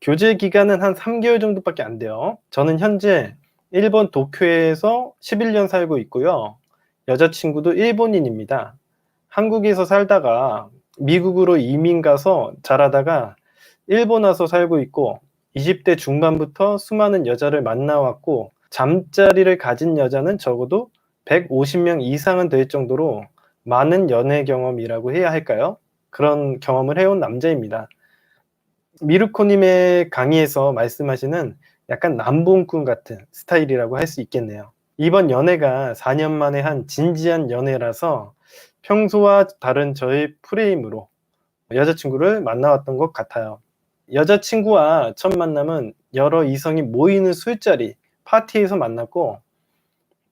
교제 기간은 한 3개월 정도밖에 안 돼요. 저는 현재 일본 도쿄에서 11년 살고 있고요. 여자친구도 일본인입니다. 한국에서 살다가 미국으로 이민 가서 자라다가 일본 와서 살고 있고 20대 중반부터 수많은 여자를 만나왔고 잠자리를 가진 여자는 적어도 150명 이상은 될 정도로 많은 연애 경험이라고 해야 할까요? 그런 경험을 해온 남자입니다. 미르코님의 강의에서 말씀하시는 약간 남봉꾼 같은 스타일이라고 할 수 있겠네요. 이번 연애가 4년 만에 한 진지한 연애라서 평소와 다른 저의 프레임으로 여자친구를 만나왔던 것 같아요. 여자친구와 첫 만남은 여러 이성이 모이는 술자리, 파티에서 만났고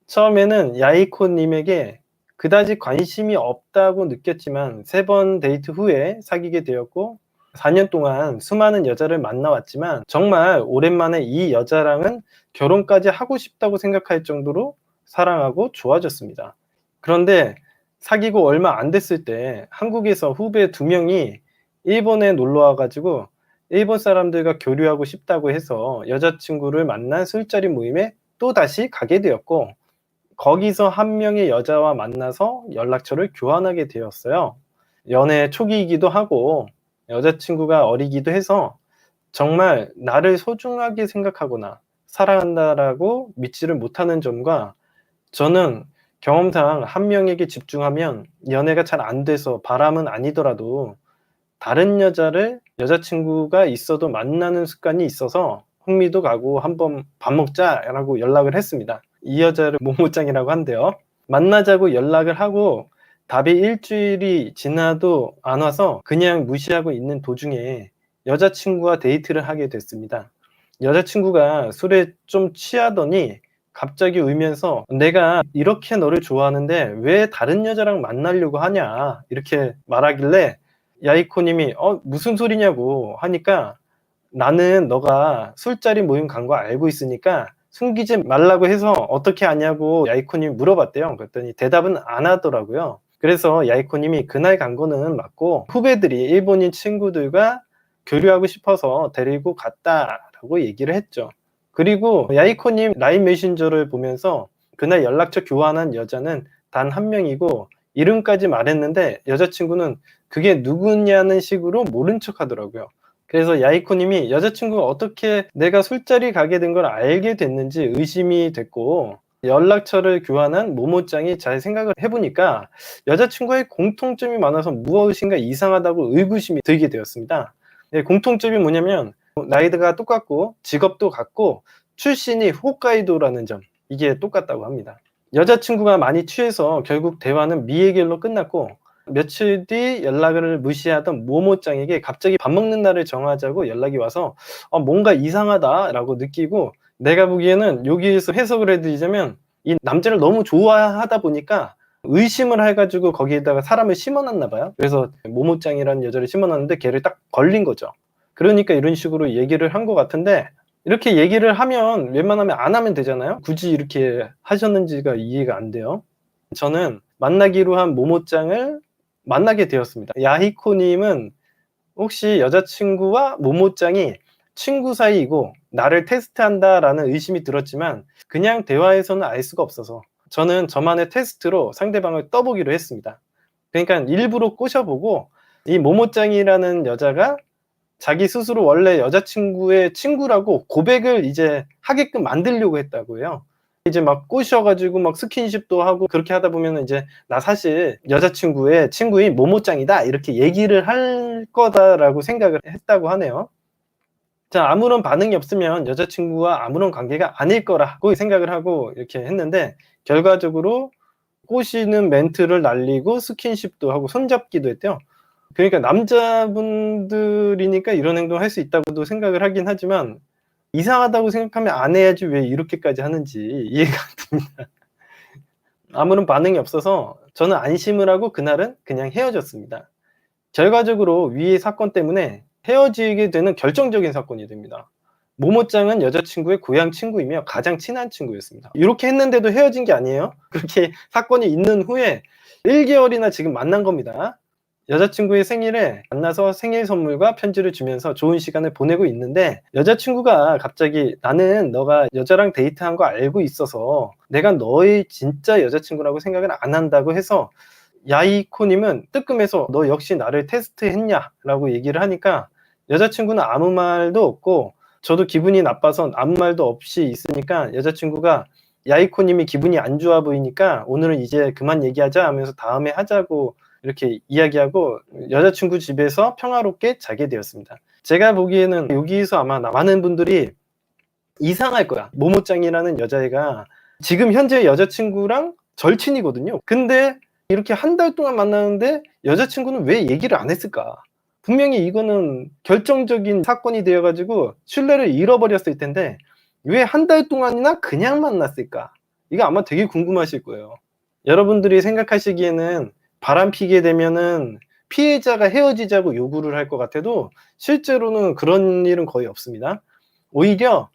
처음에는 야이코님에게 그다지 관심이 없다고 느꼈지만 3번 데이트 후에 사귀게 되었고 4년 동안 수많은 여자를 만나왔지만 정말 오랜만에 이 여자랑은 결혼까지 하고 싶다고 생각할 정도로 사랑하고 좋아졌습니다. 그런데 사귀고 얼마 안 됐을 때 한국에서 후배 2명이 일본에 놀러 와가지고 일본 사람들과 교류하고 싶다고 해서 여자친구를 만난 술자리 모임에 또다시 가게 되었고 거기서 한 명의 여자와 만나서 연락처를 교환하게 되었어요. 연애 초기이기도 하고 여자친구가 어리기도 해서 정말 나를 소중하게 생각하거나 사랑한다라고 믿지를 못하는 점과 저는 경험상 한 명에게 집중하면 연애가 잘 안 돼서 바람은 아니더라도 다른 여자를 여자친구가 있어도 만나는 습관이 있어서 흥미도 가고 한번 밥 먹자라고 연락을 했습니다. 이 여자를 모모짱이라고 한대요. 만나자고 연락을 하고 답이 일주일이 지나도 안 와서 그냥 무시하고 있는 도중에 여자친구와 데이트를 하게 됐습니다. 여자친구가 술에 좀 취하더니 갑자기 울면서 내가 이렇게 너를 좋아하는데 왜 다른 여자랑 만나려고 하냐 이렇게 말하길래 야이코님이 무슨 소리냐고 하니까 나는 너가 술자리 모임 간 거 알고 있으니까 숨기지 말라고 해서 어떻게 아냐고 야이코님이 물어봤대요. 그랬더니 대답은 안 하더라고요. 그래서 야이코님이 그날 간 거는 맞고 후배들이 일본인 친구들과 교류하고 싶어서 데리고 갔다라고 얘기를 했죠. 그리고 야이코님 라인 메신저를 보면서 그날 연락처 교환한 여자는 단 한 명이고 이름까지 말했는데 여자친구는 그게 누구냐는 식으로 모른 척 하더라고요. 그래서 야이코님이 여자친구가 어떻게 내가 술자리 가게 된 걸 알게 됐는지 의심이 됐고 연락처를 교환한 모모짱이 잘 생각을 해보니까 여자친구의 공통점이 많아서 무엇인가 이상하다고 의구심이 들게 되었습니다. 공통점이 뭐냐면 나이가 똑같고 직업도 같고 출신이 홋카이도라는 점, 이게 똑같다고 합니다. 여자친구가 많이 취해서 결국 대화는 미해결로 끝났고 며칠 뒤 연락을 무시하던 모모짱에게 갑자기 밥 먹는 날을 정하자고 연락이 와서 뭔가 이상하다라고 느끼고 내가 보기에는 여기에서 해석을 해드리자면 이 남자를 너무 좋아하다 보니까 의심을 해가지고 거기에다가 사람을 심어놨나 봐요. 그래서 모모짱이라는 여자를 심어놨는데 걔를 딱 걸린 거죠. 그러니까 이런 식으로 얘기를 한 것 같은데 이렇게 얘기를 하면 웬만하면 안 하면 되잖아요. 굳이 이렇게 하셨는지가 이해가 안 돼요. 저는 만나기로 한 모모짱을 만나게 되었습니다. 야히코님은 혹시 여자친구와 모모짱이 친구 사이이고 나를 테스트한다라는 의심이 들었지만 그냥 대화에서는 알 수가 없어서 저는 저만의 테스트로 상대방을 떠보기로 했습니다. 그러니까 일부러 꼬셔보고 이 모모짱이라는 여자가 자기 스스로 원래 여자친구의 친구라고 고백을 이제 하게끔 만들려고 했다고 해요. 이제 막 꼬셔가지고 막 스킨십도 하고 그렇게 하다 보면 이제 나 사실 여자친구의 친구인 모모짱이다 이렇게 얘기를 할 거다라고 생각을 했다고 하네요. 자, 아무런 반응이 없으면 여자친구와 아무런 관계가 아닐 거라고 생각을 하고 이렇게 했는데 결과적으로 꼬시는 멘트를 날리고 스킨십도 하고 손잡기도 했대요. 그러니까 남자분들이니까 이런 행동을 할 수 있다고도 생각을 하긴 하지만 이상하다고 생각하면 안 해야지 왜 이렇게까지 하는지 이해가 안 됩니다. 아무런 반응이 없어서 저는 안심을 하고 그날은 그냥 헤어졌습니다. 결과적으로 위의 사건 때문에 헤어지게 되는 결정적인 사건이 됩니다. 모모짱은 여자친구의 고향 친구이며 가장 친한 친구였습니다. 이렇게 했는데도 헤어진 게 아니에요. 그렇게 사건이 있는 후에 1개월이나 지금 만난 겁니다. 여자친구의 생일에 만나서 생일 선물과 편지를 주면서 좋은 시간을 보내고 있는데, 여자친구가 갑자기 나는 너가 여자랑 데이트한 거 알고 있어서 내가 너의 진짜 여자친구라고 생각을 안 한다고 해서, 야이코님은 뜨끔해서 너 역시 나를 테스트했냐 라고 얘기를 하니까, 여자친구는 아무 말도 없고 저도 기분이 나빠서 아무 말도 없이 있으니까, 여자친구가 야이코님이 기분이 안 좋아 보이니까 오늘은 이제 그만 얘기하자 하면서 다음에 하자고 이렇게 이야기하고 여자친구 집에서 평화롭게 자게 되었습니다. 제가 보기에는 여기서 아마 많은 분들이 이상할 거야. 모모짱이라는 여자애가 지금 현재 여자친구랑 절친이거든요. 근데 이렇게 한 달 동안 만나는데 여자친구는 왜 얘기를 안 했을까? 분명히 이거는 결정적인 사건이 되어가지고 신뢰를 잃어버렸을 텐데 왜 한 달 동안이나 그냥 만났을까? 이거 아마 되게 궁금하실 거예요. 여러분들이 생각하시기에는 바람피게 되면은 피해자가 헤어지자고 요구를 할 것 같아도 실제로는 그런 일은 거의 없습니다. 오히려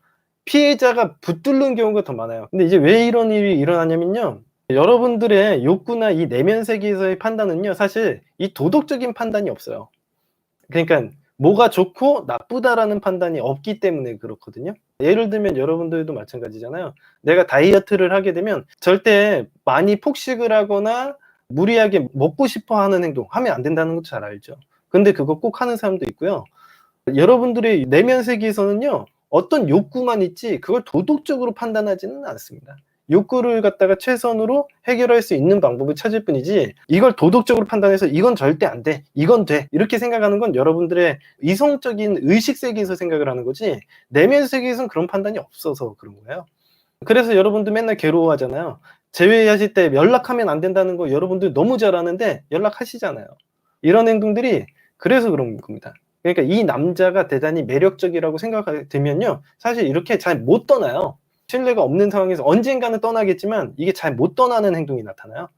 피해자가 붙들는 경우가 더 많아요. 근데 이제 왜 이런 일이 일어나냐면요, 여러분들의 욕구나 이 내면 세계에서의 판단은요, 사실 이 도덕적인 판단이 없어요. 그러니까 뭐가 좋고 나쁘다라는 판단이 없기 때문에 그렇거든요. 예를 들면 여러분들도 마찬가지잖아요. 내가 다이어트를 하게 되면 절대 많이 폭식을 하거나 무리하게 먹고 싶어 하는 행동 하면 안 된다는 것도 잘 알죠. 근데 그거 꼭 하는 사람도 있고요. 여러분들의 내면 세계에서는요, 어떤 욕구만 있지 그걸 도덕적으로 판단하지는 않습니다. 욕구를 갖다가 최선으로 해결할 수 있는 방법을 찾을 뿐이지, 이걸 도덕적으로 판단해서 이건 절대 안 돼, 이건 돼, 이렇게 생각하는 건 여러분들의 이성적인 의식 세계에서 생각을 하는 거지, 내면 세계에서는 그런 판단이 없어서 그런 거예요. 그래서 여러분들 맨날 괴로워하잖아요. 제외하실 때 연락하면 안 된다는 거 여러분들 너무 잘 아는데 연락하시잖아요. 이런 행동들이 그래서 그런 겁니다. 그러니까 이 남자가 대단히 매력적이라고 생각이 들면요, 사실 이렇게 잘 못 떠나요. 신뢰가 없는 상황에서 언젠가는 떠나겠지만 이게 잘 못 떠나는 행동이 나타나요.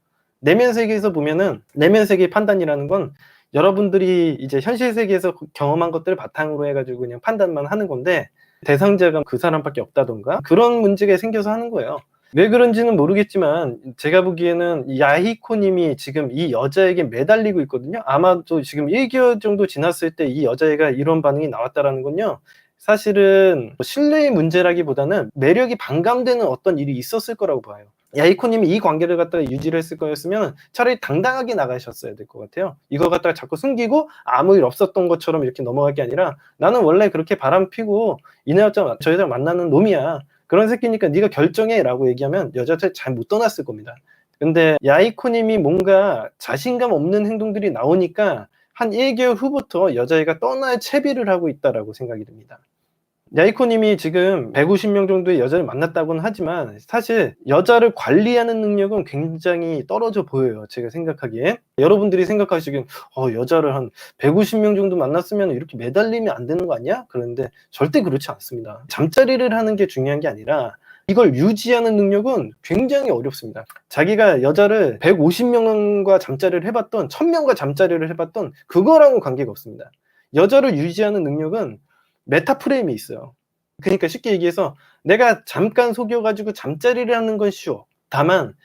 내면 세계에서 보면은, 내면 세계 판단이라는 건 여러분들이 이제 현실 세계에서 경험한 것들을 바탕으로 해가지고 그냥 판단만 하는 건데, 대상자가 그 사람밖에 없다던가 그런 문제가 생겨서 하는 거예요. 왜 그런지는 모르겠지만 제가 보기에는 야히코님이 지금 이 여자에게 매달리고 있거든요. 아마도 지금 1개월 정도 지났을 때 이 여자애가 이런 반응이 나왔다라는 건요, 사실은 신뢰의 문제라기보다는 매력이 반감되는 어떤 일이 있었을 거라고 봐요. 야이코님이 이 관계를 갖다가 유지를 했을 거였으면 차라리 당당하게 나가셨어야 될 것 같아요. 이거 갖다가 자꾸 숨기고 아무 일 없었던 것처럼 이렇게 넘어갈 게 아니라, 나는 원래 그렇게 바람 피고 이 여자 저 여자 만나는 놈이야, 그런 새끼니까 네가 결정해 라고 얘기하면 여자한테 잘 못 떠났을 겁니다. 근데 야이코님이 뭔가 자신감 없는 행동들이 나오니까 한 1개월 후부터 여자애가 떠날 채비를 하고 있다라고 생각이 듭니다. 야이코님이 지금 150명 정도의 여자를 만났다고는 하지만 사실 여자를 관리하는 능력은 굉장히 떨어져 보여요. 제가 생각하기에. 여러분들이 생각하시기엔 여자를 한 150명 정도 만났으면 이렇게 매달리면 안 되는 거 아니야? 그런데 절대 그렇지 않습니다. 잠자리를 하는 게 중요한 게 아니라 이걸 유지하는 능력은 굉장히 어렵습니다. 자기가 여자를 150명과 잠자리를 해봤던 1000명과 잠자리를 해봤던 그거랑은 관계가 없습니다. 여자를 유지하는 능력은 메타프레임이 있어요. 그러니까 쉽게 얘기해서 내가 잠깐 속여가지고 잠자리를 하는 건 쉬워. 다만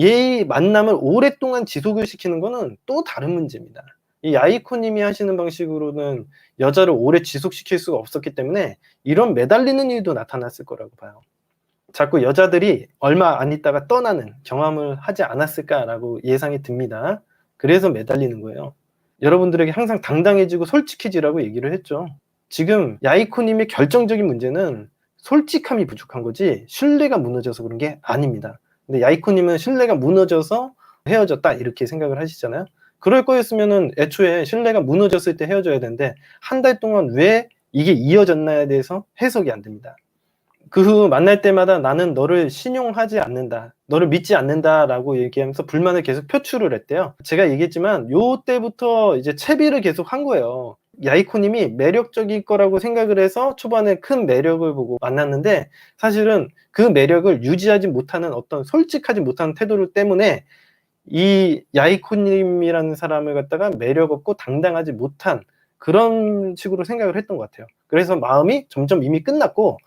얘의 만남을 오랫동안 지속을 시키는 거는 또 다른 문제입니다. 이 야이코님이 하시는 방식으로는 여자를 오래 지속시킬 수가 없었기 때문에 이런 매달리는 일도 나타났을 거라고 봐요. 자꾸 여자들이 얼마 안 있다가 떠나는 경험을 하지 않았을까라고 예상이 듭니다. 그래서 매달리는 거예요. 여러분들에게 항상 당당해지고 솔직해지라고 얘기를 했죠. 지금 야이코님의 결정적인 문제는 솔직함이 부족한 거지 신뢰가 무너져서 그런 게 아닙니다. 근데 야이코님은 신뢰가 무너져서 헤어졌다 이렇게 생각을 하시잖아요. 그럴 거였으면은 애초에 신뢰가 무너졌을 때 헤어져야 되는데 한 달 동안 왜 이게 이어졌나에 대해서 해석이 안 됩니다. 그 후 만날 때마다 나는 너를 신용하지 않는다, 너를 믿지 않는다 라고 얘기하면서 불만을 계속 표출을 했대요. 제가 얘기했지만 요 때부터 이제 채비를 계속 한 거예요. 야이코님이 매력적일 거라고 생각을 해서 초반에 큰 매력을 보고 만났는데, 사실은 그 매력을 유지하지 못하는 어떤 솔직하지 못한 태도 때문에 이 야이코님이라는 사람을 갖다가 매력 없고 당당하지 못한 그런 식으로 생각을 했던 것 같아요. 그래서 마음이 점점 이미 끝났고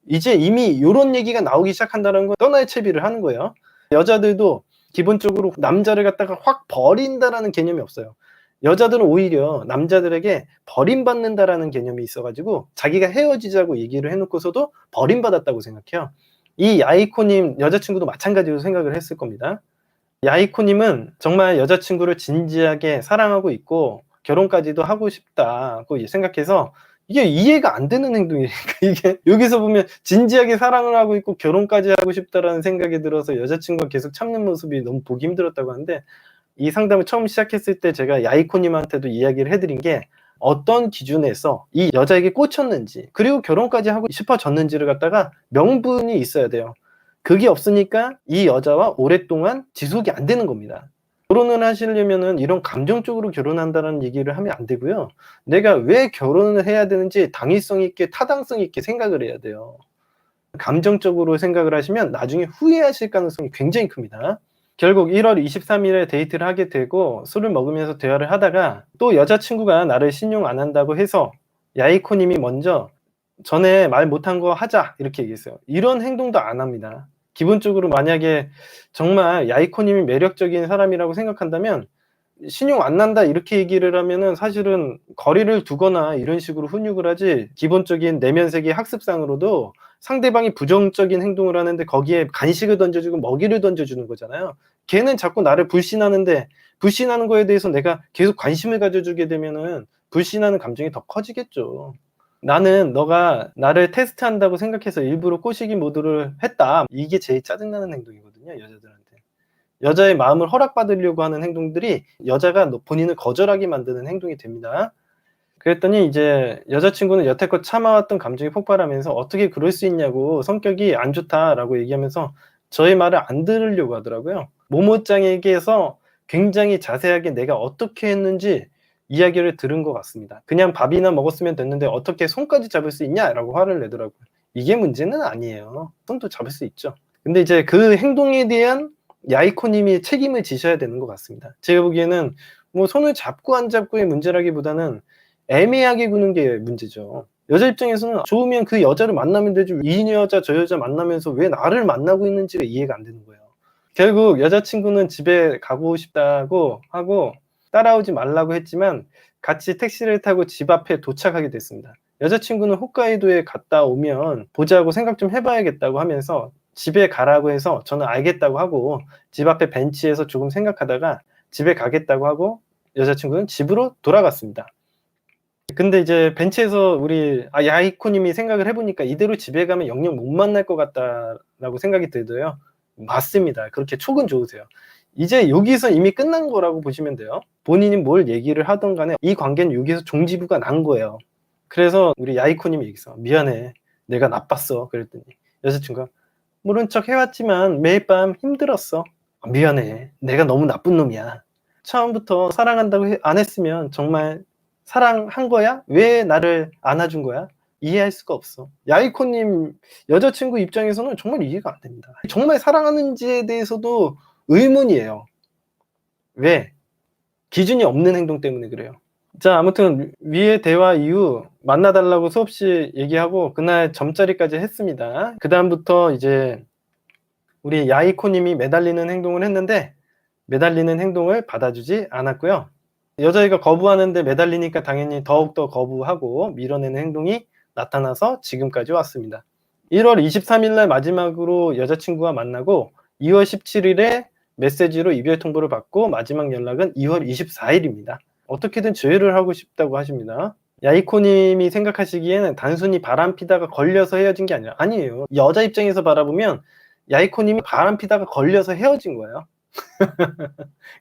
이제 이미 요런 얘기가 나오기 시작한다는 건 떠날 채비를 하는 거예요. 여자들도 기본적으로 남자를 갖다가 확 버린다라는 개념이 없어요. 여자들은 오히려 남자들에게 버림받는다라는 개념이 있어 가지고 자기가 헤어지자고 얘기를 해 놓고서도 버림받았다고 생각해요. 이 야이코님 여자친구도 마찬가지로 생각을 했을 겁니다. 야이코님은 정말 여자친구를 진지하게 사랑하고 있고 결혼까지도 하고 싶다고 생각해서 이게 이해가 안 되는 행동이니까 이게 여기서 보면 진지하게 사랑을 하고 있고 결혼까지 하고 싶다라는 생각이 들어서 여자친구가 계속 참는 모습이 너무 보기 힘들었다고 하는데, 이 상담을 처음 시작했을 때 제가 야이코님한테도 이야기를 해드린 게 어떤 기준에서 이 여자에게 꽂혔는지 그리고 결혼까지 하고 싶어졌는지를 갖다가 명분이 있어야 돼요. 그게 없으니까 이 여자와 오랫동안 지속이 안 되는 겁니다. 결혼을 하시려면은 이런 감정적으로 결혼한다는 얘기를 하면 안 되고요. 내가 왜 결혼을 해야 되는지 당위성 있게 타당성 있게 생각을 해야 돼요. 감정적으로 생각을 하시면 나중에 후회하실 가능성이 굉장히 큽니다. 결국 1월 23일에 데이트를 하게 되고 술을 먹으면서 대화를 하다가 또 여자친구가 나를 신용 안 한다고 해서 야이코님이 먼저 전에 말 못한 거 하자 이렇게 얘기했어요. 이런 행동도 안 합니다. 기본적으로 만약에 정말 야이코님이 매력적인 사람이라고 생각한다면 신용 안 난다 이렇게 얘기를 하면은 사실은 거리를 두거나 이런 식으로 훈육을 하지, 기본적인 내면 세계 학습상으로도 상대방이 부정적인 행동을 하는데 거기에 간식을 던져주고 먹이를 던져주는 거잖아요. 걔는 자꾸 나를 불신하는데 불신하는 거에 대해서 내가 계속 관심을 가져주게 되면은 불신하는 감정이 더 커지겠죠. 나는 너가 나를 테스트한다고 생각해서 일부러 꼬시기 모드를 했다. 이게 제일 짜증나는 행동이거든요, 여자들한테. 여자의 마음을 허락받으려고 하는 행동들이 여자가 본인을 거절하게 만드는 행동이 됩니다. 그랬더니 이제 여자친구는 여태껏 참아왔던 감정이 폭발하면서 어떻게 그럴 수 있냐고, 성격이 안 좋다라고 얘기하면서 저의 말을 안 들으려고 하더라고요. 모모짱에게서 굉장히 자세하게 내가 어떻게 했는지 이야기를 들은 것 같습니다. 그냥 밥이나 먹었으면 됐는데 어떻게 손까지 잡을 수 있냐라고 화를 내더라고요. 이게 문제는 아니에요. 손도 잡을 수 있죠. 근데 이제 그 행동에 대한 야이코님이 책임을 지셔야 되는 것 같습니다. 제가 보기에는 뭐 손을 잡고 안 잡고의 문제라기보다는 애매하게 구는 게 문제죠. 여자 입장에서는 좋으면 그 여자를 만나면 되지, 이 여자 저 여자 만나면서 왜 나를 만나고 있는지가 이해가 안 되는 거예요. 결국 여자친구는 집에 가고 싶다고 하고 따라오지 말라고 했지만 같이 택시를 타고 집 앞에 도착하게 됐습니다. 여자친구는 홋카이도에 갔다 오면 보자고 생각 좀 해봐야겠다고 하면서 집에 가라고 해서 저는 알겠다고 하고 집 앞에 벤치에서 조금 생각하다가 집에 가겠다고 하고 여자친구는 집으로 돌아갔습니다. 근데 이제 벤치에서 우리 야이코님이 생각을 해보니까 이대로 집에 가면 영영 못 만날 것 같다라고 생각이 들더요. 맞습니다. 그렇게 촉은 좋으세요. 이제 여기서 이미 끝난 거라고 보시면 돼요. 본인이 뭘 얘기를 하던 간에 이 관계는 여기서 종지부가 난 거예요. 그래서 우리 야이코님이 얘기했어. 미안해. 내가 나빴어. 그랬더니 여자친구가 모른 척 해왔지만 매일 밤 힘들었어. 미안해. 내가 너무 나쁜 놈이야. 처음부터 사랑한다고 안 했으면 정말 사랑한 거야? 왜 나를 안아준 거야? 이해할 수가 없어. 야이코님 여자친구 입장에서는 정말 이해가 안 됩니다. 정말 사랑하는지에 대해서도 의문이에요. 왜? 기준이 없는 행동 때문에 그래요. 자, 아무튼 위의 대화 이후 만나달라고 수없이 얘기하고 그날 점자리까지 했습니다. 그 다음부터 이제 우리 야이코님이 매달리는 행동을 했는데 매달리는 행동을 받아주지 않았고요. 여자애가 거부하는데 매달리니까 당연히 더욱더 거부하고 밀어내는 행동이 나타나서 지금까지 왔습니다. 1월 23일 날 마지막으로 여자친구와 만나고 2월 17일에 메시지로 이별 통보를 받고 마지막 연락은 2월 24일입니다. 어떻게든 조율을 하고 싶다고 하십니다. 야이코님이 생각하시기에는 단순히 바람피다가 걸려서 헤어진 게 아니에요. 여자 입장에서 바라보면 야이코님이 바람피다가 걸려서 헤어진 거예요.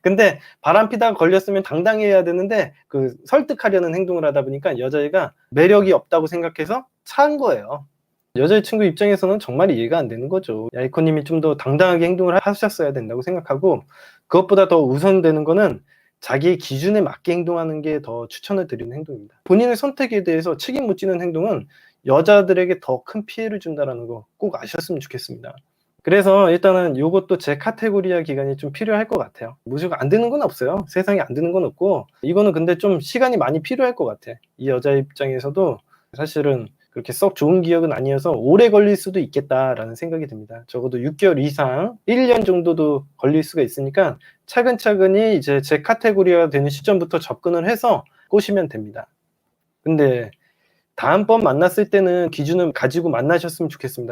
근데 바람피다가 걸렸으면 당당해야 되는데 그 설득하려는 행동을 하다 보니까 여자애가 매력이 없다고 생각해서 찬 거예요. 여자친구 입장에서는 정말 이해가 안 되는 거죠. 야이코님이 좀 더 당당하게 행동을 하셨어야 된다고 생각하고, 그것보다 더 우선되는 거는 자기의 기준에 맞게 행동하는 게 더 추천을 드리는 행동입니다. 본인의 선택에 대해서 책임 못 지는 행동은 여자들에게 더 큰 피해를 준다는 거 꼭 아셨으면 좋겠습니다. 그래서 일단은 요것도 제 카테고리화 기간이 좀 필요할 것 같아요. 무조건 안 되는 건 없어요. 세상에 안 되는 건 없고, 이거는 근데 좀 시간이 많이 필요할 것 같아. 이 여자 입장에서도 사실은 그렇게 썩 좋은 기억은 아니어서 오래 걸릴 수도 있겠다라는 생각이 듭니다. 적어도 6개월 이상 1년 정도도 걸릴 수가 있으니까 차근차근히 이제 제 카테고리가 되는 시점부터 접근을 해서 꼬시면 됩니다. 근데 다음번 만났을 때는 기준을 가지고 만나셨으면 좋겠습니다.